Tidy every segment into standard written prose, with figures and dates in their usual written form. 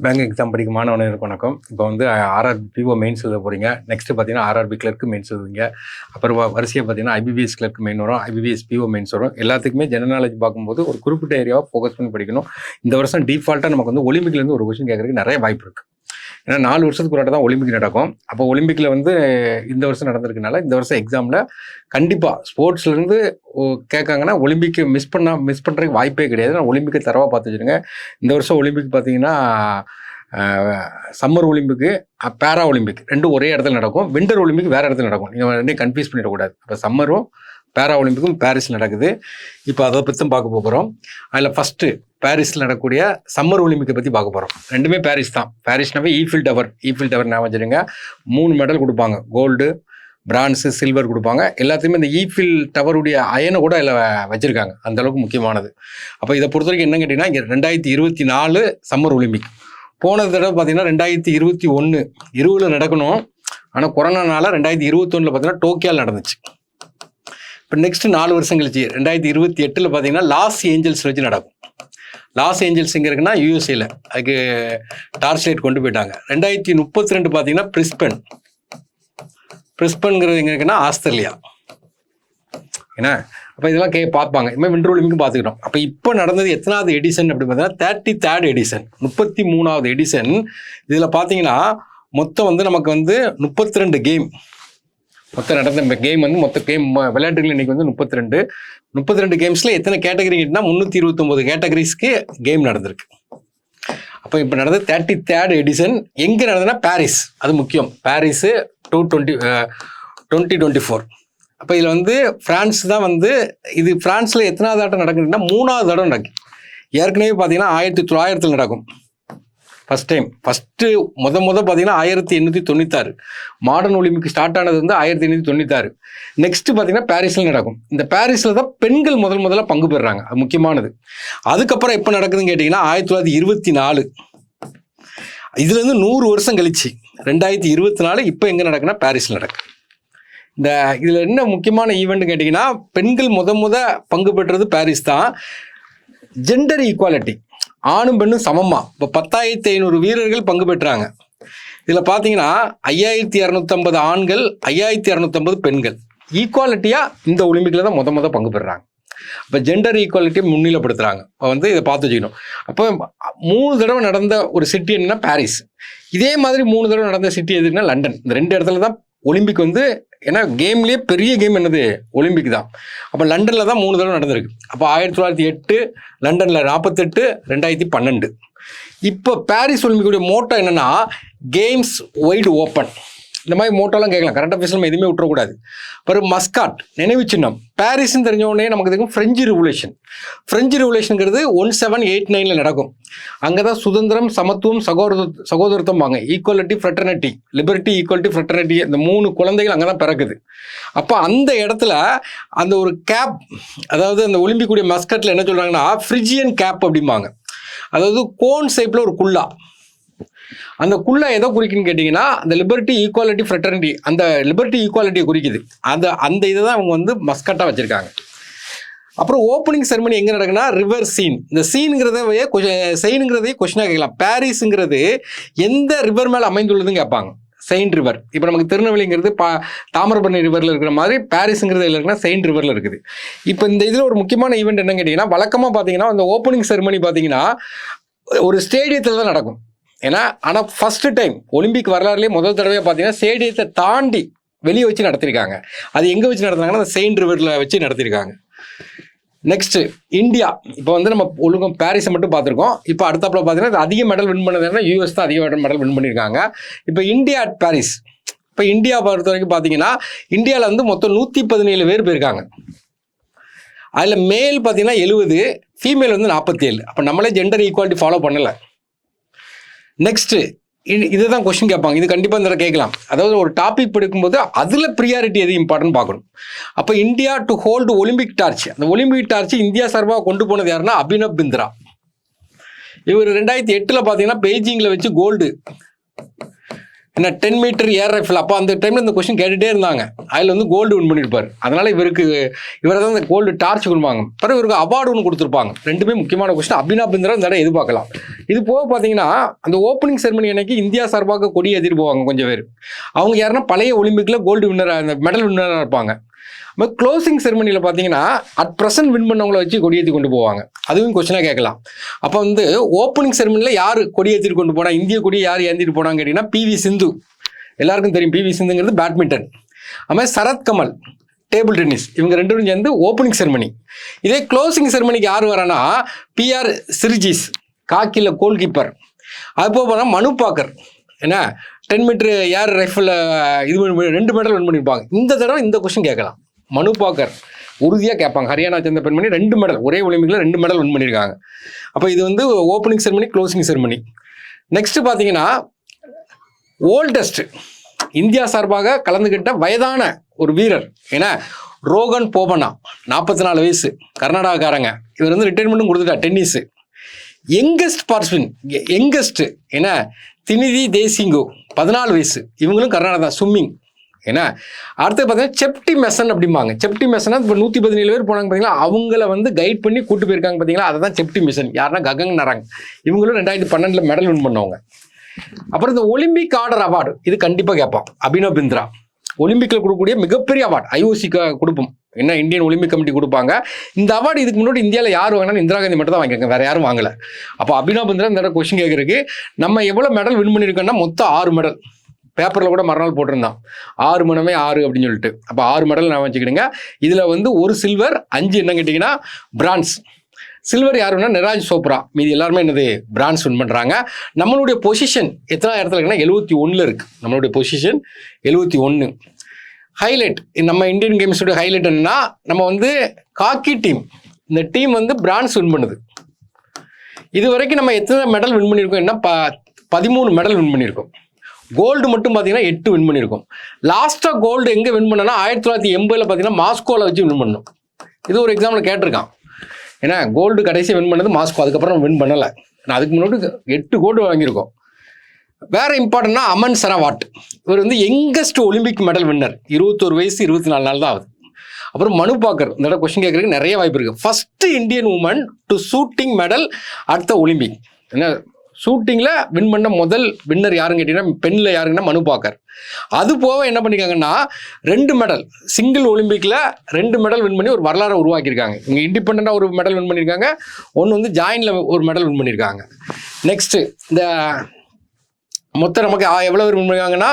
Bank exam படிக்கும் மாணவர்களுக்கு வணக்கம். இப்போ வந்து ஆர்ஆர்பி பிஓ மெயின்ஸ் எழுத போகிறீங்க. நெக்ஸ்ட்டு பார்த்தீங்கன்னா ஆர்ஆர்பி கிளர்க்கு மெயின்ஸ் எழுதுவீங்க. அப்புறம் வரிசையாக பார்த்தீங்கன்னா ஐபிபிஎஸ் கிளர்க்கு மெயின் வரும், ஐபிபிஎஸ் பிஓ மெயின்ஸ் வரும். எல்லாத்துக்குமே ஜெனரல் நாலேஜ் பார்க்கும்போது ஒரு குறிப்பிட்ட ஏரியாவை ஃபோக்கஸ் பண்ணி படிக்கணும். இந்த வருஷம் டிஃபால்ட்டாக நமக்கு வந்து ஒலிம்பிக்லேருந்து ஒரு கொஸ்டின் கேட்கறதுக்கு நிறைய வாய்ப்பு இருக்குது. ஏன்னா 4 வருஷத்துக்கு ஒரு தான் ஒலிம்பிக் நடக்கும். அப்போ ஒலிம்பிக்கில் வந்து இந்த வருஷம் நடந்திருக்கனால இந்த வருஷம் எக்ஸாமில் கண்டிப்பாக ஸ்போர்ட்ஸ்லேருந்து கேட்காங்கன்னா ஒலிம்பிக்கு மிஸ் பண்ணுறதுக்கு வாய்ப்பே கிடையாது. நான் ஒலிம்பிக்கை தரவாக பார்த்து வச்சுருங்க. இந்த வருஷம் ஒலிம்பிக் பார்த்தீங்கன்னா சம்மர் ஒலிம்பிக்கு பேரா ஒலிம்பிக் ரெண்டும் ஒரே இடத்துல நடக்கும். விண்டர் ஒலிம்பிக் வேறு இடத்துல நடக்கும். நீங்கள் ரெண்டையும் கன்ஃபியூஸ் பண்ணிடக்கூடாது. இப்போ சம்மரும் பேரா ஒலிம்பிக்கும் பாரிஸில் நடக்குது. இப்போ அதை பற்றி பார்க்க போகிறோம். அதில் ஃபஸ்ட்டு பாரிஸில் நடக்கக்கூடிய சம்மர் ஒலிம்பிக்கை பற்றி பார்க்க போகிறோம். ரெண்டுமே பாரிஸ் தான். பாரிஸ்னாவே ஈஃபில் டவர் ஞாபகம் வச்சுருங்க. 3 மெடல் கொடுப்பாங்க. கோல்டு, பிரான்ஸு, சில்வர் கொடுப்பாங்க. எல்லாத்தையுமே இந்த ஈஃபில் டவருடைய அயனை கூட அதில் வச்சுருக்காங்க. அந்தளவுக்கு முக்கியமானது. அப்போ இதை பொறுத்த வரைக்கும் என்ன கேட்டிங்கன்னா, இங்கே 2024 சம்மர் ஒலிம்பிக். போன தடவை பார்த்தீங்கன்னா 2021 நடக்கணும். ஆனால் கொரோனானால 2021 பார்த்தீங்கன்னா டோக்கியோவில் நடந்துச்சு. இப்போ நெக்ஸ்ட்டு 4 வருஷம் கழிச்சு 2028 பார்த்தீங்கன்னா லாஸ் ஏஞ்சல்ஸ் வச்சு நடக்கும். லாஸ் ஏஞ்சல்ஸ் எங்கே இருக்குன்னா யூஎஸ்ஏல, அதுக்கு டார்ச் லைட் கொண்டு போயிட்டாங்க. 2032 பார்த்தீங்கன்னா பிரிஸ்பன்ங்கிறது எங்கே இருக்குன்னா ஆஸ்திரேலியா. ஏன்னா அப்போ இதெல்லாம் பார்ப்பாங்க. இதுமாதிரி விண்டர் ஒலிம்பிக்கும் பார்த்துக்கிட்டோம். அப்போ இப்போ நடந்தது எத்தனாவது எடிஷன் அப்படின்னு பார்த்தீங்கன்னா 33rd எடிஷன், 33வது எடிஷன். இதில் பார்த்தீங்கன்னா மொத்தம் வந்து நமக்கு வந்து 32 கேம் மொத்தம் நடந்த கேம் வந்து மொத்த கேம் விளையாட்டுகள் இன்றைக்கி வந்து 32 கேம்ஸில் எத்தனை கேட்டகரின்னா 329 கேட்டகரிஸ்க்கு கேம் நடந்திருக்கு. அப்போ இப்போ நடந்தது 33rd எடிஷன். எங்கே நடந்ததுன்னா பாரிஸ், அது முக்கியம். பாரிஸு 2024. அப்போ இதில் வந்து ஃப்ரான்ஸ் தான் வந்து இது ஃப்ரான்ஸில் எத்தனாவது ஆட்டம் நடக்குதுன்னா 3வது தடவை நடக்கும். ஏற்கனவே பார்த்தீங்கன்னா 1900 நடக்கும். ஃபஸ்ட்டு பார்த்தீங்கன்னா 1896 மாடர்ன் ஒலிம்பிக் ஸ்டார்ட் ஆனது வந்து 1896. நெக்ஸ்ட்டு பார்த்தீங்கன்னா பாரிஸில் நடக்கும். இந்த பாரிஸில் தான் பெண்கள் முதல்ல பங்கு பெறுறாங்க. அது முக்கியமானது. அதுக்கப்புறம் எப்போ நடக்குதுன்னு கேட்டிங்கன்னா 1924. இதுலேருந்து 100 வருஷம் கழிச்சு 2024 இப்போ எங்கே நடக்குன்னா பாரிஸில் நடக்கும். இந்த இதில் என்ன முக்கியமான ஈவெண்ட்னு கேட்டிங்கன்னா, பெண்கள் பங்கு பெற்றது பாரிஸ் தான். ஜெண்டர் ஈக்குவாலிட்டி, ஆணும் பெண்ணும் சமமாக இப்போ 10,500 வீரர்கள் பங்கு பெற்றாங்க. இதில் பார்த்தீங்கன்னா 5,250 ஆண்கள், 5,250 பெண்கள். ஈக்குவாலிட்டியாக இந்த ஒலிம்பிக்கில் தான் பங்கு பெறுறாங்க. இப்போ ஜெண்டர் ஈக்குவாலிட்டியை முன்னிலைப்படுத்துகிறாங்க. இப்போ வந்து இதை பார்த்து வச்சுக்கணும். அப்போ 3 தடவை நடந்த ஒரு சிட்டி என்னன்னா பாரிஸ். இதே மாதிரி 3 தடவை நடந்த சிட்டி எதுக்குன்னா லண்டன். இந்த 2 இடத்துல தான் ஒலிம்பிக் வந்து, ஏன்னா கேம்லேயே பெரிய கேம் என்னது ஒலிம்பிக் தான். அப்போ லண்டனில் தான் 3 தடவை நடந்திருக்கு. அப்போ 1908 லண்டனில், 48 2012. இப்போ பாரிஸ் ஒலிம்பிக்குடைய மோட்டோ என்னென்னா கேம்ஸ் வைடு ஓப்பன். இந்த மாதிரி மோட்டோலாம் கேட்கலாம். கரண்ட் அஃபேர்ஸ் நம்ம எதுவுமே விட்டுறக்கூடாது. பிறகு மஸ்காட் நினைவு சின்னம். பாரிஸ்ன்னு தெரிஞ்ச உடனே நமக்கு தெரியும் ஃப்ரெஞ்சு ரெவல்யூஷனுங்கிறது 1789 நடக்கும். அங்கே தான் சுதந்திரம், சமத்துவம், சகோதரத்துவம் வாங்க, equality, fraternity, liberty, equality, fraternity, இந்த 3 குழந்தைகள் அங்கே தான் பிறக்குது. அப்போ அந்த இடத்துல அந்த ஒரு கேப், அதாவது அந்த ஒலிம்பிக்குடைய மஸ்கட்டில் என்ன சொல்கிறாங்கன்னா ஃப்ரிஜியன் கேப் அப்படிம்பாங்க. அதாவது கோன் ஷேப்பில் ஒரு குல்லா. அந்த குள்ளா எதை குறிக்குன்னு கேட்டிங்கன்னா அந்த லிபர்ட்டி, ஈக்குவாலிட்டி, ஃப்ரெட்டர்னிட்டி, அந்த லிபர்ட்டி ஈக்குவாலிட்டியை குறிக்குது. அந்த இதை தான் அவங்க வந்து மஸ்கட்டாக வச்சுருக்காங்க. அப்புறம் ஓப்பனிங் செரமனி எங்கே நடக்குன்னா ரிவர் சீன். இந்த சீனுங்கிறதையே கொஸ்டினாக கேட்கலாம். பாரிஸுங்கிறது எந்த ரிவர் மேலே அமைந்துள்ளதுன்னு கேட்பாங்க. Saint river. இப்போ நமக்கு திருநெல்வேலிங்கிறது தாமிரபரணி ரிவரில் இருக்கிற மாதிரி பாரிஸுங்கிறது இல்லை இருக்குன்னா செயின்ட் ரிவரில் இருக்குது. இப்போ இந்த இதில் ஒரு முக்கியமான ஈவெண்ட் என்னன்னு கேட்டிங்கன்னா, வழக்கமாக பார்த்தீங்கன்னா அந்த ஓப்பனிங் செரமனி பார்த்தீங்கன்னா ஒரு ஸ்டேடியத்தில் தான் நடக்கும். ஆனால் ஃபஸ்ட்டு டைம் ஒலிம்பிக் வரலாறுலேயே முதல் தடவையாக பார்த்தீங்கன்னா ஸ்டேடியத்தை தாண்டி வெளியே வச்சு நடத்திருக்காங்க. அது எங்கே வச்சு நடத்துனாங்கன்னா அந்த செயின்ட் ரிவரில் வச்சு நடத்திருக்காங்க. Next India. இப்போ வந்து நம்ம ஒழுங்கம் பாரிஸை மட்டும் பார்த்துருக்கோம். இப்போ அடுத்தாப்புல பார்த்தீங்கன்னா அதிக மெடல் வின் பண்ணதுன்னா யூஎஸ் தான் அதிக மெடல் வின் பண்ணியிருக்காங்க. இப்போ இந்தியா அட் பாரிஸ். இப்போ இந்தியா பொறுத்த வரைக்கும் பார்த்தீங்கன்னா இந்தியாவில் வந்து மொத்தம் 117 பேர் போயிருக்காங்க. அதில் மேல் பார்த்தீங்கன்னா 70, ஃபீமேல் வந்து 47. அப்போ நம்மளே ஜெண்டர் ஈக்குவாலிட்டி ஃபாலோ பண்ணலை. நெக்ஸ்ட்டு இதுதான் கொஸ்டின் கேட்பாங்க. இது கண்டிப்பாக இந்த கேட்கலாம். அதாவது ஒரு டாபிக் படிக்கும்போது அதில் ப்ரியாரிட்டி எது இம்பார்ட்டன்ட் பார்க்கணும். அப்போ India to hold Olympic torch. அந்த ஒலிம்பிக் டார்ச் இந்தியா சார்பாக கொண்டு போனது யாருன்னா அபினவ் பிந்த்ரா. இவர் 2008 பார்த்தீங்கன்னா பெய்ஜிங்கில் வச்சு கோல்டு, ஏன்னா 10 மீட்டர் ஏர் ரைஃபிள் அப்போ அந்த டைமில் இந்த கொஸ்டின் கேட்டுகிட்டே இருந்தாங்க. அதில் வந்து கோல்டு வின் பண்ணியிருப்பார். அதனால் இவரை தான் இந்த கோல்டு டார்ச் கொடுப்பாங்க. பிறகு இவருக்கு அவார்டு ஒன்று கொடுத்துருப்பாங்க. ரெண்டுமே முக்கியமான கொஸ்டின். அபினவ் பிந்த்ரா இந்த தடவை எதிர்பார்க்கலாம். இது போக பார்த்தீங்கன்னா அந்த ஓப்பனிங் செரமனி அன்னைக்கு இந்தியா சார்பாக கொடி ஏற்றிட்டு போவாங்க கொஞ்சம் பேர். அவங்க யாருன்னா பழைய ஒலிம்பிக்கில் கோல்டு வின்னராக அந்த மெடல் வின்னராக இருப்பாங்க. க்ளோசிங் செரமனியில் பார்த்தீங்கன்னா அட் ப்ரெசன்ட் வின் பண்ணவங்கள வச்சு கொடியேற்றி கொண்டு போவாங்க. அதுவும் கொஸ்டினாக கேட்கலாம். அப்போ வந்து ஓப்பனிங் செரமனியில் யார் கொடியேற்றிட்டு கொண்டு போனால், இந்திய கொடி யார் ஏந்திட்டு போனான்னு கேட்டிங்கன்னா PV சிந்து. எல்லாருக்கும் தெரியும் PV சிந்துங்கிறது பேட்மிண்டன். அதுமாதிரி சரத் கமல் டேபிள் டென்னிஸ். இவங்க ரெண்டு பேரும் சேர்ந்து ஓப்பனிங் செரமனி. இதே க்ளோசிங் செரமனிக்கு யார் வரானா PR சிர்ஜீஸ் காக்கியில் கோல் கீப்பர். அது போக போனால் மனு பாக்கர் ஏன்னா 10 மீட்டர் ஏர் ரைஃபிள் இது 2 மெடல் வின் பண்ணியிருப்பாங்க. இந்த தடவை இந்த கொஸ்டின் கேட்கலாம். மனு பாக்கர் உறுதியாக கேட்பாங்க. ஹரியானா சேர்ந்த பெண்மணி 2 மெடல் ஒரே ஒலிம்பிக்கில் 2 மெடல் வின் பண்ணியிருக்காங்க. அப்போ இது வந்து opening ceremony closing ceremony. Next பார்த்தீங்கன்னா ஓல்டஸ்ட் இந்தியா சார்பாக கலந்துக்கிட்ட வயதான ஒரு வீரர் ஏன்னா ரோகன் போபண்ணா 44 வயசு கர்நாடகாக்காரங்க. இவர் வந்து ரிட்டைர்மெண்ட்டும் கொடுத்துட்டா டென்னிஸு. யங்கஸ்ட் பார்ட்டிசிபென்ட் யங்கஸ்ட் ஏன்னா தினிதி தேசிங்கோ 14 வயசு. இவங்களும் கர்நாடகா தான் ஸ்விம்மிங். ஏன்னா அடுத்து பார்த்தீங்கன்னா செப்டி மெசன் அப்படிம்பாங்க. செப்டி மெசனா இப்போ 117 பேர் போனாங்க பார்த்தீங்களா, அவங்கள வந்து கைட் பண்ணி கூட்டு போயிருக்காங்க பார்த்தீங்களா, அதை தான் செப்டி மெசன். யாருன்னா ககன் நரங். இவங்களும் 2012 மெடல் வின் பண்ணவங்க. அப்புறம் இந்த ஒலிம்பிக் ஆர்டர் அவார்டு இது கண்டிப்பாக கேட்பான். அபினவ் பிந்த்ரா ஒலிம்பிக்கில் கொடுக்கக்கூடிய மிகப்பெரிய அவார்டு IOC கொடுப்போம். என்ன இந்தியன் ஒலிம்பிக் கமிட்டி கொடுப்பாங்க. இந்த அவார்டு இதுக்கு முன்னாடி இந்தியாவில் யார் வாங்கினா இந்திரா காந்தி மட்டும் தான் வாங்கியிருக்காங்க, வேற யாரும் வாங்கலை. அப்போ அபினவ் பிந்த்ரா இந்த கொஸ்டின் கேட்குறதுக்கு நம்ம எவ்வளோ மெடல் வின் பண்ணியிருக்கோம்னா மொத்தம் 6 மெடல். பேப்பரில் கூட மறுநாள் போட்டிருந்தான் 6 மணமே 6 அப்படின்னு சொல்லிட்டு. அப்போ 6 மெடல் நான் வச்சுக்கிடுங்க. இதில் வந்து 1 சில்வர் 5 என்ன கேட்டிங்கன்னா பிரான்ஸ். சில்வர் யாருன்னா நிராஜ் சோப்ரா. மீதி எல்லாருமே என்னது பிரான்ஸ் வின் பண்ணுறாங்க. நம்மளுடைய பொசிஷன் எத்தனை இடத்துல இருக்குன்னா 71 இருக்குது. நம்மளுடைய பொசிஷன் 71. ஹைலைட் நம்ம இந்தியன் கேம்ஸோட ஹைலைட் என்னன்னா நம்ம வந்து காக்கி டீம். இந்த டீம் வந்து பிரான்ஸ் வின் பண்ணுது. இது வரைக்கும் நம்ம எத்தனை மெடல் வின் பண்ணியிருக்கோம் என்ன 13 மெடல் வின் பண்ணியிருக்கோம். கோல்டு மட்டும் பார்த்தீங்கன்னா 8 வின் பண்ணியிருக்கோம். லாஸ்ட்டாக கோல்டு எங்கே வின் பண்ணனா 1980 பார்த்தீங்கன்னா மாஸ்கோவில் வச்சு வின் பண்ணோம். இது ஒரு எக்ஸாம்பிள் கேட்டிருக்கான். ஏன்னா கோல்டு கடைசி வின் பண்ணது மாஸ்கோ. அதுக்கப்புறம் வின் பண்ணலை. நான் அதுக்கு முன்னாடி 8 கோல்டு வாங்கியிருக்கோம். வேற இம்பார்ட்டன்னா அமன் சரவாட். இவர் வந்து யங்கஸ்ட் ஒலிம்பிக் மெடல் வின்னர். 21 வயசு 24 நாள் தான் ஆகுது. அப்புறம் மனு பாக்கர் இந்த தடவை கொஸ்டின் கேட்கறதுக்கு நிறைய வாய்ப்பு இருக்குது. First Indian woman to shooting medal at the Olympic. என்ன ஷூட்டிங்கில் வின் பண்ண முதல் வின்னர் யாருன்னு கேட்டிங்கன்னா பெண்ணில் யாருங்கன்னா மனு பாக்கர். அது போக என்ன பண்ணியிருக்காங்கன்னா 2 மெடல் சிங்கிள் ஒலிம்பிக்கில் 2 மெடல் வின் பண்ணி ஒரு வரலாறை உருவாக்கியிருக்காங்க. இங்கே இண்டிபெண்ட்டாக ஒரு மெடல் வின் பண்ணியிருக்காங்க. ஒன்று வந்து ஜாயினில் ஒரு மெடல் வின் பண்ணியிருக்காங்க. நெக்ஸ்ட்டு இந்த மொத்தம் நமக்கு எவ்வளோ பேர் வின் பண்ணியிருக்காங்கன்னா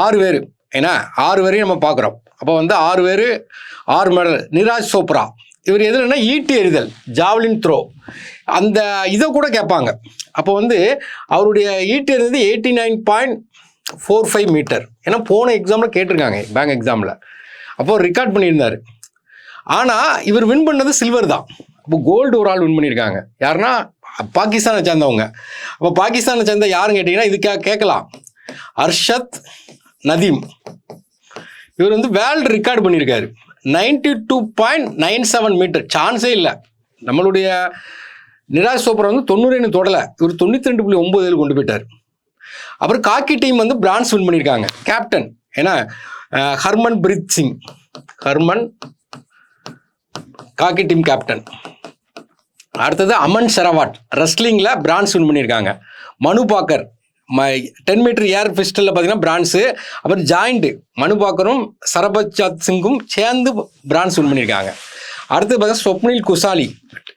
6 பேர். ஏன்னா 6 பேரையும் நம்ம பார்க்குறோம். அப்போ வந்து 6 பேர் 6 மெடல். நிராஜ் சோப்ரா இவர் எதுலன்னா ஈட்டி எறிதல் ஜாவ்லின் த்ரோ அந்த இதை கூட கேட்பாங்க. அப்போ வந்து அவருடைய ஈட்டி எறிந்தது 89.45 மீட்டர். ஏன்னா போன எக்ஸாமில் கேட்டிருக்காங்க பேங்க் எக்ஸாமில். அப்போ ரெக்கார்ட் பண்ணியிருந்தார். ஆனால் இவர் வின் பண்ணது சில்வர் தான். அப்போ கோல்டு ஒரு ஆள் வின் பண்ணியிருக்காங்க. யாருன்னா பாகிஸ்தானை சேர்ந்தவங்க. அப்போ பாகிஸ்தானை சேர்ந்த யாருன்னு கேட்டிங்கன்னா இதுக்காக கேட்கலாம். அர்ஷத் நதீம். இவர் வந்து வேர்ல்டு ரெக்கார்டு பண்ணியிருக்காரு 92.97 மீட்டர். சான்ஸே இல்லை. நம்மளுடைய நிராஜ் சோப்ரா வந்து 90 தொடலை. இவர் 92.97 கொண்டு போயிட்டார். அப்புறம் காக்கி டீம் வந்து பிரான்ஸ் வின் பண்ணியிருக்காங்க. கேப்டன் ஏன்னா ஹர்மன் பிரீத் சிங். ஹர்மன் காக்கி டீம் கேப்டன். அடுத்தது அமன் சரவாட் ரெஸ்லிங்கில் பிரான்ஸ் வின் பண்ணியிருக்காங்க. மனு பாக்கர் 10 மீட்டர் ஏர் பிஸ்டலில் பார்த்தீங்கன்னா பிரான்ஸு. அப்புறம் ஜாயிண்ட்டு மனு பாக்கரும் சரபஜாத் சிங்கும் சேர்ந்து பிரான்ஸ் வின் பண்ணியிருக்காங்க. அடுத்து பார்த்தீங்கன்னா ஸ்வப்னில் குசாலி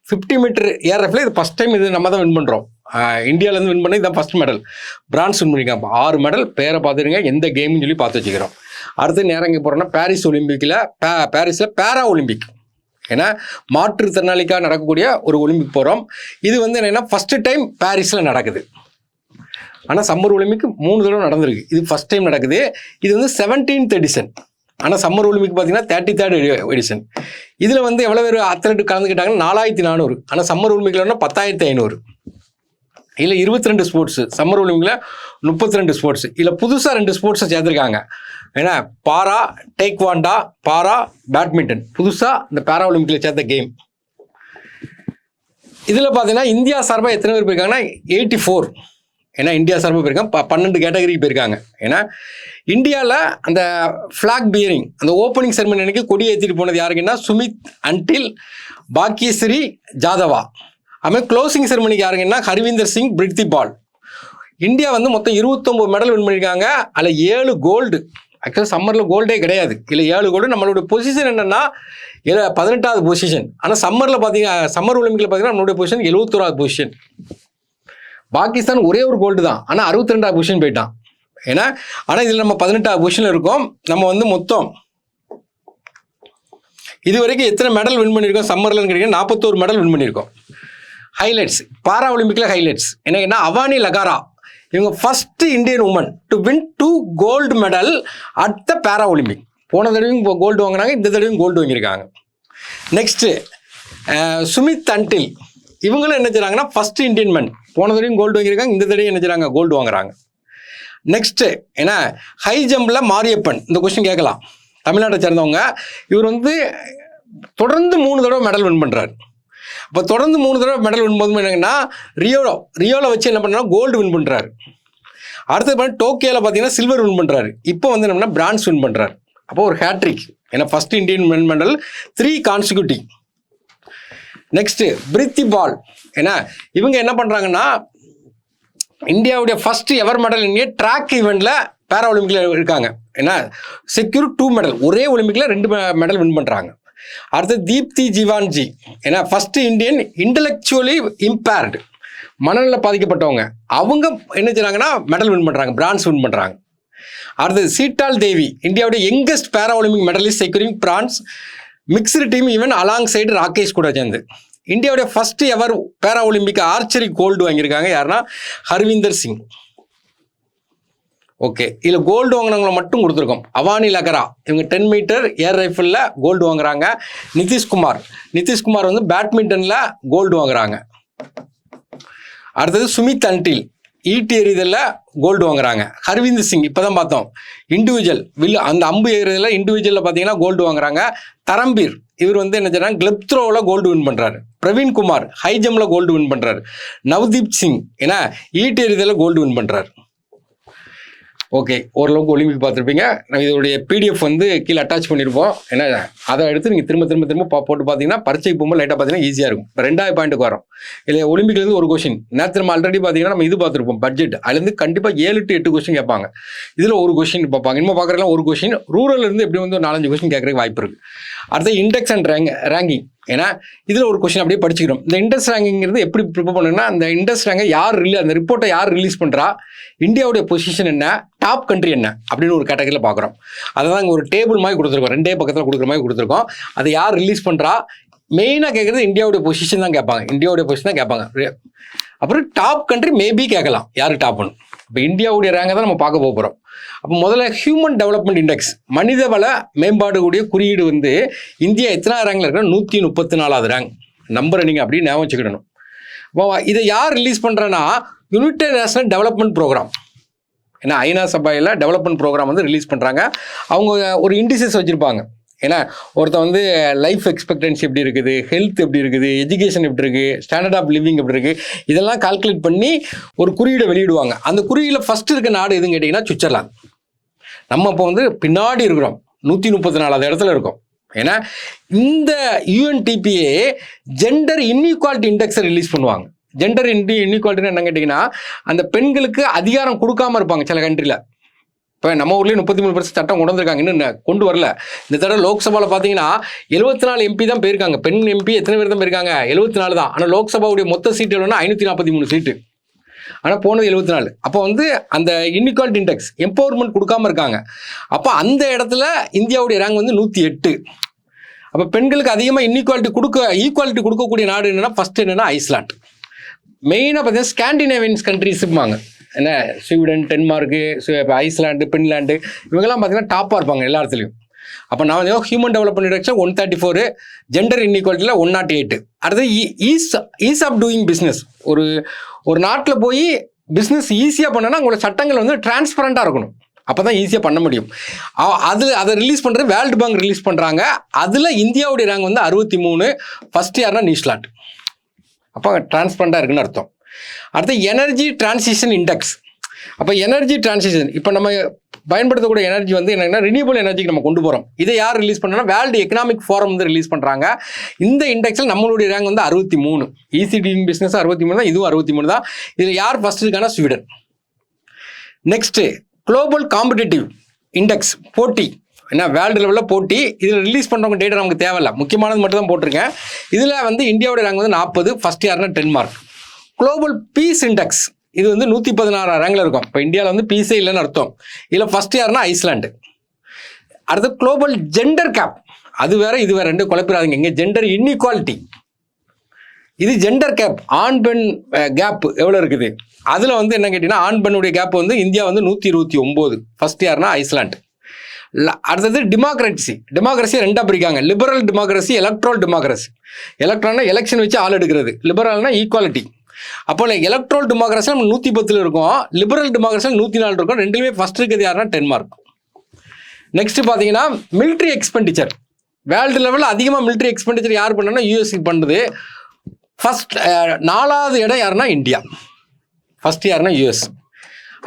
50 மீட்டர் ஏர் ரைஃபிள். இது ஃபஸ்ட் டைம் இது நம்ம தான் வின் பண்ணுறோம். இந்தியாவிலேருந்து வின் பண்ணி இதான் ஃபஸ்ட் மெடல். பிரான்ஸ் வின் பண்ணியிருக்காங்க. 6 மெடல். பேரை பார்த்துருங்க எந்த கேம்னு சொல்லி பார்த்து வச்சுக்கிறோம். அடுத்து நேரம் எங்கே போகிறோன்னா பாரிஸ் ஒலிம்பிக்கில் பாரிஸில் பேரா ஒலிம்பிக். ஏன்னா மாற்றுத்திறனாளிக்காக நடக்கக்கூடிய ஒரு ஒலிம்பிக் போகிறோம். இது வந்து என்னென்னா ஃபஸ்ட்டு டைம் பாரிஸில் நடக்குது. ஆனால் சம்மர் ஒலிம்பிக் 3 தடவை நடந்திருக்கு. இது ஃபஸ்ட் டைம் நடக்குது. இது வந்து 17th எடிஷன். ஆனால் சம்மர் ஒலிம்பிக் பார்த்தீங்கன்னா 33rd எடிஷன். இதில் வந்து எவ்வளோ பேர் அத்லெட் கலந்துக்கிட்டாங்கன்னா 4400. ஆனால் சம்மர் ஒலிம்பிக்கில் 10,500. இதில் 22 ஸ்போர்ட்ஸு. சம்மர் ஒலிம்பிக்கில் 32 ஸ்போர்ட்ஸு. இதில் புதுசாக 2 ஸ்போர்ட்ஸை சேர்த்துருக்காங்க. ஏன்னா பாரா டேக்வாண்டா பாரா பேட்மிண்டன் புதுசாக இந்த பேரா ஒலிம்பிக்கில் சேர்த்த கேம். இதில் பார்த்தீங்கன்னா இந்தியா சார்பாக எத்தனை பேர் போயிருக்காங்கன்னா 84. ஏன்னா இந்தியா சார்பாக போயிருக்காங்க. 12 கேட்டகரிக்கு போயிருக்காங்க. ஏன்னா இந்தியாவில் அந்த ஃப்ளாக் பியரிங் அந்த ஓப்பனிங் செரமனி அன்னைக்கு கொடி ஏற்றிட்டு போனது யாருக்குன்னா சுமித் அன்டில், பாக்கியஸ்ரீ ஜாதவா. அதுமாதிரி க்ளோசிங் செரமனிக்கு யாருங்கன்னா ஹர்வீந்தர் சிங், பிரித்தி பால். இந்தியா வந்து மொத்தம் 29 மெடல் வின் பண்ணியிருக்காங்க. அதில் 7 கோல்டு. ஆக்சுவலாக சம்மரில் கோல்டே கிடையாது. இல்லை 7 கோல்டு. நம்மளோட பொசிஷன் என்னென்னா 18வது பொசிஷன். ஆனால் சம்மரில் பார்த்தீங்கன்னா சம்மர் ஒலிம்பிக்கில் பார்த்தீங்கன்னா நம்மளுடைய பொசிஷன் 71வது பொசிஷன். பாகிஸ்தான் ஒரே ஒரு கோல்டு தான், ஆனால் 62வது பொசிஷன் போயிட்டான். ஏன்னா ஆனால் இதில் நம்ம 18வது பொசிஷனில் இருக்கோம். நம்ம வந்து மொத்தம் இது வரைக்கும் எத்தனை மெடல் வின் பண்ணியிருக்கோம் சம்மர்லன்னு கேட்டிங்கன்னா 41 மெடல் வின் பண்ணியிருக்கோம். ஹைலைட்ஸ் பாரா ஒலிம்பிக்கில் ஹைலைட்ஸ் என்னன்னா அவானி லகாரா இவங்க first Indian woman to win 2 gold medal at the para Olympic. போன தடவையும் கோல்டு வாங்கினாங்க, இந்த தடவையும் கோல்டு வாங்கியிருக்காங்க. நெக்ஸ்ட்டு சுமித் அன்டில் இவங்களும் என்ன செய்கிறாங்கன்னா ஃபர்ஸ்ட் இந்தியன் மென். போன தடவையும் கோல்டு வாங்கியிருக்காங்க, இந்த தடவையும் என்ன செய்கிறாங்க கோல்டு வாங்குறாங்க. நெக்ஸ்ட்டு ஏன்னா ஹை ஜம்பில் மாரியப்பன். இந்த கொஸ்டின் கேட்கலாம். தமிழ்நாட்டை சேர்ந்தவங்க. இவர் வந்து தொடர்ந்து 3 தடவை மெடல் வின் பண்ணுறாரு. அப்போ தொடர்ந்து 3 தடவை மெடல் வின் பண்ணும்போது என்னங்கன்னா ரியோவில் வச்சு என்ன பண்ணுறா கோல்டு வின் பண்ணுறாரு. அடுத்தது பண்ணி டோக்கியோவில் பார்த்தீங்கன்னா சில்வர் வின் பண்ணுறாரு. இப்போ வந்து என்னன்னா பிரான்ஸ் வின் பண்ணுறாரு. அப்போ ஒரு ஹேட்ரிக். ஏன்னா first Indian win medal 3 consecutive. Next Preethi Pal. ஏன்னா இவங்க என்ன பண்ணுறாங்கன்னா இந்தியாவுடைய ஃபர்ஸ்ட் எவர் மெடல் இந்திய ட்ராக் ஈவெண்ட்டில் பேரா ஒலிம்பிக்கில் இருக்காங்க. ஏன்னா செக்யூர் 2 மெடல். ஒரே ஒலிம்பிக்கில் 2 மெடல் வின் பண்ணுறாங்க. அடுத்து தீப்தி ஜிவான்ஜி. ஏன்னா ஃபர்ஸ்ட் இந்தியன் இன்டலெக்சுவலி இம்பேர்டு மனநல பாதிக்கப்பட்டவங்க. அவங்க என்ன செய்றாங்கன்னா மெடல் வின் பண்ணுறாங்க, பிரான்ஸ் வின் பண்ணுறாங்க. அடுத்தது சீட்டால் தேவி இந்தியாவுடைய யங்கஸ்ட் பேரா Olympic medallist securing France mixed team event along side Rakesh கூட சேர்ந்து. இந்தியாவுடைய ஃபர்ஸ்ட் எவர் பேரா ஒலிம்பிக் ஆர்ச்சரி கோல்டு வாங்கியிருக்காங்க. யாருன்னா ஹர்வீந்தர் சிங். ஓகே, இதில் கோல்டு வாங்கினவங்களை மட்டும் கொடுத்துருக்கோம். அவானி லகரா இவங்க 10 மீட்டர் ஏர் ரைஃபிளில் கோல்டு வாங்குறாங்க. நிதிஷ்குமார் வந்து பேட்மிண்டனில் கோல்டு வாங்குறாங்க. அடுத்தது சுமித் அன்டில் ஈட்டி எறிதலில் கோல்டு வாங்குறாங்க. ஹர்வீந்தர் சிங் இப்போ தான் பார்த்தோம் இண்டிவிஜுவல் அந்த அம்பு எறிதலில் இண்டிவிஜுவலில் பார்த்தீங்கன்னா கோல்டு வாங்குறாங்க. தரம்பீர் இவர் வந்து என்ன செய்றாங்க கிளப் த்ரோவில் கோல்டு வின் பண்ணுறாரு. பிரவீன் குமார் ஹை ஜம்பில் கோல்டு வின் பண்ணுறாரு. நவ்தீப் சிங் ஏன்னா ஈட்டி எறிதலில் கோல்டு வின் பண்ணுறாரு. ஓகே, ஓரளவுக்கு ஒலிம்பிக் பார்த்துருப்பீங்க. நம்ம இதோடைய பிடிஎஃப் வந்து கீழே அட்டாச் பண்ணியிருப்போம். ஏன்னா அதை எடுத்து நீங்கள் திரும்ப போட்டு பார்த்தீங்கன்னா பரீட்சைக்கு போகும்போது லைட்டாக பார்த்தீங்கன்னா ஈஸியாக இருக்கும். இப்போ 2வது பாயிண்ட்டுக்கு வரும். இல்லை ஒலிம்பிக்லேருந்து ஒரு கொஸ்டின் நேற்று நம்ம ஆல்ரெடி பார்த்தீங்கன்னா நம்ம இது பார்த்துருப்போம் பட்ஜெட். அதுலேருந்து கண்டிப்பாக 7 to 8 கொஸ்டின் கேட்பாங்க. இதில் ஒரு கொஸ்டின் பார்ப்பாங்க. இன்னும் பார்க்குறதுலாம் ஒரு கொஸ்டின். ரூரல்லேருந்து எப்படி வந்து 4-5 கொஸ்டின் கேட்குறதுக்கு வாய்ப்பு இருக்குது. அடுத்து இண்டெக்ஸ் அண்ட் ரேங்கிங். ஏன்னா இதில் ஒரு கொஸ்டின் அப்படியே படிச்சுக்கிறோம். இந்த இண்டெக்ஸ் ரேங்கிங்கிறது எப்படி ப்ரிப்பேர் பண்ணுன்னா அந்த இண்டெக்ஸ் ரேங்கை அந்த ரிப்போர்ட்டை யார் ரிலீஸ் பண்ணுறா, இந்தியாவுடைய பொசிஷன் என்ன, டாப் கண்ட்ரி என்ன அப்படின்னு ஒரு கேட்டகரியில் பார்க்குறோம். அதை தான் இங்கே ஒரு டேபிள் மாதிரி கொடுத்துருக்கோம். 2 பக்கத்தில் கொடுக்குற மாதிரி கொடுத்துருக்கோம். அதை யார் ரிலீஸ் பண்ணுறா, மெயினாக கேட்குறது இந்தியாவுடைய பொசிஷன் தான் கேட்பாங்க. இந்தியாவுடைய பொசிஷன் தான் கேட்பாங்க. அப்புறம் டாப் கண்ட்ரி மேபி கேட்கலாம் யார் டாப்னு. இப்போ இந்தியாவுடைய ரேங்கை தான் நம்ம பார்க்க போகிறோம். அப்போ முதல்ல ஹியூமன் டெவலப்மெண்ட் இண்டெக்ஸ் மனிதவள மேம்பாடு கூடிய குறியீடு வந்து இந்தியா எத்தனாவது ரேங்கில் இருக்கிற 134வது ரேங்க். நம்பரை நீங்கள் அப்படியே ஞாபகம் வச்சுக்கிடணும். இப்போ இதை யார் ரிலீஸ் பண்ணுறேன்னா யுனைடெட் நேஷனல் டெவலப்மெண்ட் ப்ரோக்ராம். ஏன்னா ஐநா சபையில் டெவலப்மெண்ட் ப்ரோக்ராம் வந்து ரிலீஸ் பண்ணுறாங்க. அவங்க ஒரு இண்டிசஸ் வச்சுருப்பாங்க. ஏன்னா ஒருத்தர் வந்து லைஃப் எக்ஸ்பெக்டன்சி எப்படி இருக்குது, ஹெல்த் எப்படி இருக்குது, எஜுகேஷன் எப்படி இருக்குது, ஸ்டாண்டர்ட் ஆஃப் லிவிங் எப்படி இருக்குது, இதெல்லாம் கால்குலேட் பண்ணி ஒரு குறியீடை வெளியிடுவாங்க. அந்த குறியீடில் ஃபஸ்ட்டு இருக்க நாடு எதுன்னு கேட்டிங்கன்னா சுவிட்சர்லாந்து. நம்ம இப்போ வந்து பின்னாடி இருக்கிறோம், 134வது இடத்துல இருக்கோம். ஏன்னா இந்த யூஎன்டிபிஏ ஜெண்டர் இன்இக்வாலிட்டி இண்டெக்ஸை ரிலீஸ் பண்ணுவாங்க. ஜெண்டர் இன்இக்வாலிட்டின்னு என்ன கேட்டிங்கன்னா அந்த பெண்களுக்கு அதிகாரம் கொடுக்காம இருப்பாங்க சில கண்ட்ரியில். இப்போ நம்ம ஊர்லேயே 33% சட்டம் கொண்டு வந்திருக்காங்க, இன்னும் கொண்டு வரல. இந்த தடவை லோக்சபாவில் பார்த்தீங்கன்னா 74 MP தான் போயிருக்காங்க. பெண் MP எத்தனை பேர் தான் போயிருக்காங்க? 74 தான். ஆனால் லோக்சபாவுடைய மொத்த சீட்டு எவ்வளோன்னா 543 சீட்டு. ஆனால் போனது 74. அப்போ வந்து அந்த இன்இக்வாலிட்டி இண்டெக்ஸ் எம்பவர்மெண்ட் கொடுக்காம இருக்காங்க. அப்போ அந்த இடத்துல இந்தியாவுடைய ரேங்க் வந்து 108. அப்போ பெண்களுக்கு அதிகமாக ஈக்குவாலிட்டி கொடுக்கக்கூடிய நாடு என்னென்னா ஃபர்ஸ்ட் என்னென்னா ஐஸ்லாண்ட். மெயினாக பார்த்தீங்கன்னா ஸ்காண்டினேவியன்ஸ் கண்ட்ரிஸுப்பாங்க. என்ன ஸ்வீடன், டென்மார்க்கு, ஐஸ்லாண்டு, பின்லாண்டு இவங்கெல்லாம் பார்த்தீங்கன்னா டாப்பாக இருப்பாங்க எல்லா இடத்துலையும். அப்போ நான் வந்து ஹியூமன் டெவலப்மெண்ட் இண்டெக்ஸ் 134, ஜெண்டர் இன்இக்வாலிட்டியில் 108. அடுத்தது ஈஸ் ஆஃப் டூயிங் பிஸ்னஸ். ஒரு நாட்டில் போய் பிஸ்னஸ் ஈஸியாக பண்ணனா உங்களோட சட்டங்கள் வந்து டிரான்ஸ்பரண்ட்டாக இருக்கணும். அப்போ தான் ஈஸியாக பண்ண முடியும். அதை ரிலீஸ் பண்ணுறது வேர்ல்டு பேங்க் ரிலீஸ் பண்ணுறாங்க. அதில் இந்தியாவுடைய ரேங்க் வந்து 63. ஃபர்ஸ்ட் யாருன்னா நியூசிலாந்து. அப்போ டிரான்ஸ்பரண்ட்டாக இருக்குன்னு அர்த்தம். அடுத்து எனர்ஜி டிரான்சிஷன் இண்டெக்ஸ். அப்போ எனர்ஜி டிரான்சிஷன் இப்போ நம்ம பயன்படுத்தக்கூடிய எனர்ஜி வந்து என்னன்னா ரினியூவபிள் எனர்ஜிக்கு நம்ம கொண்டு போகிறோம். இதை யார் ரிலீஸ் பண்ணா வேர்ல்டு எக்கனாமிக் ஃபோரம் வந்து ரிலீஸ் பண்ணுறாங்க. இந்த இண்டெக்ஸில் நம்மளுடைய ரேங்க் வந்து 63. ஈஸி டூயிங் பிஸ்னஸ் 63 தான், இதுவும் 63 தான். இதில் யார் ஃபர்ஸ்ட் இருக்கானா Sweden. Next global competitive index, போட்டி என்ன வேர்ல்டு லெவலில் போட்டி. இதில் ரிலீஸ் பண்ணுறவங்க டேட்டா நமக்கு தேவையில்லை, முக்கியமானது மட்டும் தான் போட்டிருக்கேன். இதில் வந்து இந்தியாவோட ரேங்க் வந்து 40, ஃபர்ஸ்ட் யாருன்னா 10 மார்க். குளோபல் பீஸ் இண்டெக்ஸ் இது வந்து 116 ரேங்கில் இருக்கும். இப்போ இந்தியாவில் வந்து பீஸே இல்லைன்னு அர்த்தம். இதில் ஃபர்ஸ்ட் யாருன்னா ஐஸ்லாண்டு. அடுத்து குளோபல் ஜெண்டர் கேப், அது வேற இது வேற, ரெண்டு குழப்பிடாதீங்க. இங்கே ஜெண்டர் இன்இக்வாலிட்டி, இது ஜெண்டர் கேப், ஆண் பெண் கேப் எவ்வளோ இருக்குது. அதில் வந்து என்ன கேட்டிங்கன்னா ஆண் பெண்ணுடைய கேப் வந்து இந்தியா வந்து 129, ஃபர்ஸ்ட் யாருன்னா ஐஸ்லாண்டு. அடுத்தது டெமோக்ரஸி ரெண்டாக பிரிக்காங்க. Liberal democracy, electoral democracy. எலக்ட்ரால்னா எலெக்ஷன் வச்சு ஆள் எடுக்கிறது, லிபரல்னா ஈக்குவாலிட்டி. அப்போ எலக்ட்ரல் டெமோக்ரஸி நம்ம 110 இருக்கும், லிபரல் டெமோக்ரஸி 104 இருக்கும். ரெண்டுலேயுமே ஃபர்ஸ்ட் இருக்கிறது யாருன்னா 10 மார்க். நெக்ஸ்ட் பார்த்தீங்கன்னா மிலிட்ரி எக்ஸ்பெண்டிச்சர், வேர்ல்டு லெவலில் அதிகமாக மிலிட்ரி எக்ஸ்பெண்டிச்சர் யார் பண்ணனா யூஎஸ்சி பண்ணுது. ஃபர்ஸ்ட் 4வது இடம் யாருன்னா இந்தியா, ஃபர்ஸ்ட் யாருன்னா யூஎஸ்.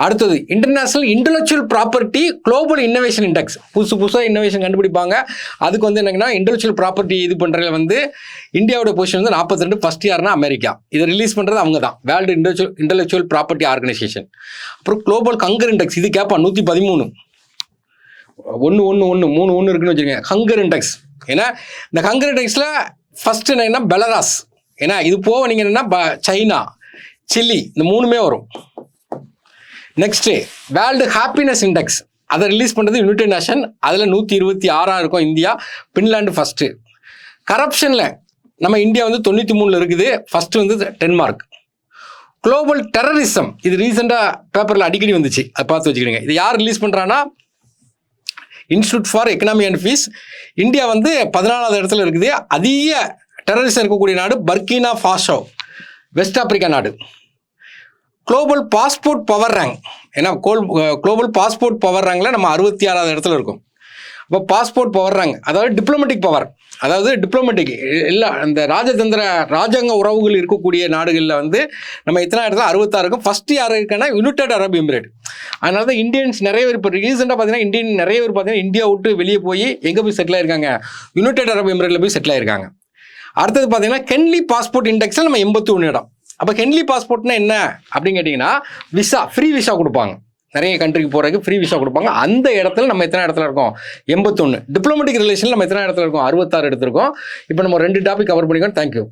அடுத்தது international intellectual property global innovation index, புதுசாக இன்னோவேஷன் கண்டுபிடிப்பாங்க. அதுக்கு வந்து என்னங்கன்னா இன்டெலெக்சுவல் ப்ராப்பர்ட்டி இது பண்ணுறதுல வந்து இந்தியாவோட பொசிஷன் வந்து 42, ஃபர்ஸ்ட் யாருன்னா அமெரிக்கா. இதை ரிலீஸ் பண்ணுறது அவங்க தான், வேர்ல்டு இன்டெலெக்சுவல் ப்ராப்பர்ட்டி ஆர்கனைசேஷன். அப்புறம் குளோபல் ஹங்கர் இண்டெக்ஸ், இது கேட்பா 113, 1 இருக்குன்னு வச்சுக்கோங்க. ஹங்கர் இண்டெக்ஸ், ஏன்னா இந்த ஹங்கர் இண்டெக்ஸில் ஃபர்ஸ்ட் என்னன்னா பெலராஸ், ஏன்னா இது போக நீங்கள் என்னன்னா சைனா, சில்லி, இந்த 3மே வரும். நெக்ஸ்ட்டு வேர்ல்டு ஹாப்பினஸ் இண்டெக்ஸ், அதை ரிலீஸ் பண்ணுறது யுனைடெட் நேஷன். அதில் 126 இருக்கும் இந்தியா, பின்லாண்டு ஃபஸ்ட்டு. கரப்ஷனில் நம்ம இந்தியா வந்து 93 இருக்குது, ஃபஸ்ட்டு வந்து 10 மார்க். குளோபல் டெரரிசம், இது ரீசெண்டாக பேப்பரில் அடிக்கடி வந்துச்சு, அதை பார்த்து வச்சுக்கிடுங்க. இது யார் ரிலீஸ் பண்ணுறான்னா institute for economy and peace. India வந்து 14வது இடத்துல இருக்குது. அதிக டெரரிசம் இருக்கக்கூடிய நாடு பர்கினா ஃபாசோ, வெஸ்ட் ஆப்பிரிக்கா நாடு. குளோபல் பாஸ்போர்ட் பவர் ரேங்க், ஏன்னா குளோபல் பாஸ்போர்ட் பவர் ரேங்கில் நம்ம 66வது இடத்துல இருக்கும். அப்போ பாஸ்போர்ட் பவர் ரேங்க் அதாவது டிப்ளமெட்டிக் பவர், அதாவது டிப்ளமெட்டிக் இல்லை அந்த ராஜாங்க உறவுகள் இருக்கக்கூடிய நாடுகளில் வந்து நம்ம எத்தனை இடத்துல 66 இருக்கும். ஃபஸ்ட்டு யார் இருக்குன்னா யுனைடெட் அரப் எமிரேட். அதனால தான் இந்தியன்ஸ் நிறைய பேர் இப்போ ரீசெண்டாக பார்த்தீங்கன்னா நிறைய பேர் பார்த்தீங்கன்னா இந்தியா விட்டு வெளியே போய் எங்கே போய் செட்டில் ஆயிருக்காங்க, யுனைடெட் அரப் எமிரேட்டில் போய் செட்டில் ஆயிருக்காங்க. அடுத்தது பார்த்தீங்கன்னா ஹென்லி பாஸ்போர்ட் இண்டெக்ஸில் நம்ம 81 இடம். அப்போ ஹென்லி பாஸ்போர்ட்னா என்ன அப்படின்னு கேட்டிங்கன்னா விசா, ஃப்ரீ விசா கொடுப்பாங்க, நிறைய கண்ட்ரிக்கு போகிறதுக்கு ஃப்ரீ விசா கொடுப்பாங்க. அந்த இடத்துல நம்ம எத்தனை இடத்துல இருக்கோம், 81. டிப்ளமெட்டிக் ரிலேஷனில் நம்ம எத்தனை இடத்துல இருக்கோம், 66 எடுத்திருக்கோம். இப்போ நம்ம 2 டாபிக் கவர் பண்ணிக்கோம். தேங்க்யூ.